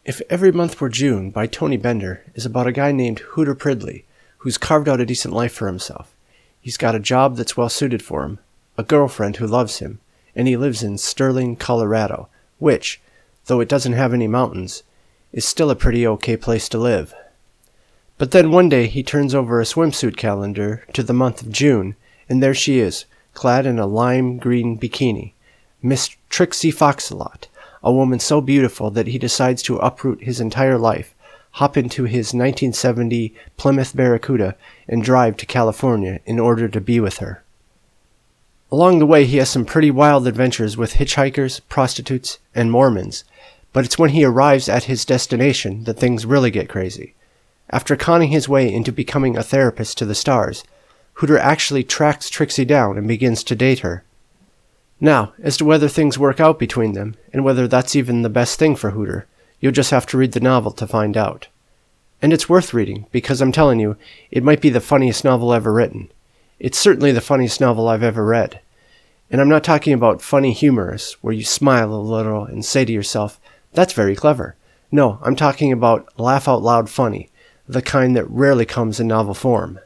If Every Month Were June by Tony Bender is about a guy named Hooter Pridley who's carved out a decent life for himself. He's got a job that's well suited for him, a girlfriend who loves him, and he lives in Sterling, Colorado, which, though it doesn't have any mountains, is still a pretty okay place to live. But then one day he turns over a swimsuit calendar to the month of June, and there she is, clad in a lime green bikini, Miss Trixie Foxalot, a woman so beautiful that he decides to uproot his entire life, hop into his 1970 Plymouth Barracuda, and drive to California in order to be with her. Along the way he has some pretty wild adventures with hitchhikers, prostitutes, and Mormons, but it's when he arrives at his destination that things really get crazy. After conning his way into becoming a therapist to the stars, Hooter actually tracks Trixie down and begins to date her. Now, as to whether things work out between them, and whether that's even the best thing for Hooter, you'll just have to read the novel to find out. And it's worth reading, because I'm telling you, it might be the funniest novel ever written. It's certainly the funniest novel I've ever read. And I'm not talking about funny humorous, where you smile a little and say to yourself, "That's very clever." No, I'm talking about laugh-out-loud funny, the kind that rarely comes in novel form.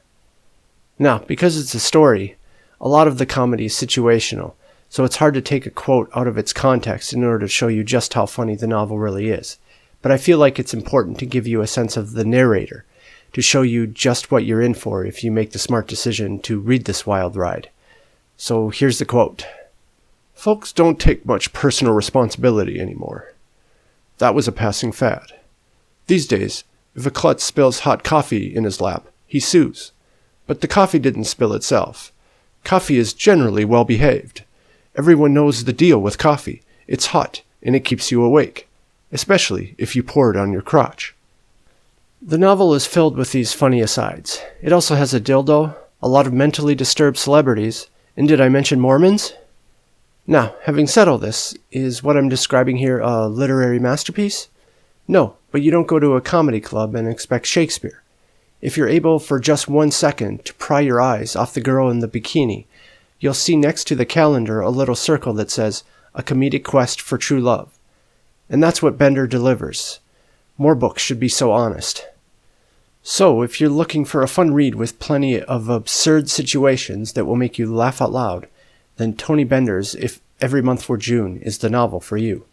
Now, because it's a story, a lot of the comedy is situational, so it's hard to take a quote out of its context in order to show you just how funny the novel really is. But I feel like it's important to give you a sense of the narrator, to show you just what you're in for if you make the smart decision to read this wild ride. So here's the quote. "Folks don't take much personal responsibility anymore. That was a passing fad. These days, if a klutz spills hot coffee in his lap, he sues. But the coffee didn't spill itself. Coffee is generally well behaved. Everyone knows the deal with coffee. It's hot, and it keeps you awake, especially if you pour it on your crotch." The novel is filled with these funny asides. It also has a dildo, a lot of mentally disturbed celebrities, and did I mention Mormons? Now, having said all this, is what I'm describing here a literary masterpiece? No, but you don't go to a comedy club and expect Shakespeare. If you're able for just 1 second to pry your eyes off the girl in the bikini, you'll see next to the calendar a little circle that says, "A comedic quest for true love." And that's what Bender delivers. More books should be so honest. So, if you're looking for a fun read with plenty of absurd situations that will make you laugh out loud, then Tony Bender's If Every Month Were June is the novel for you.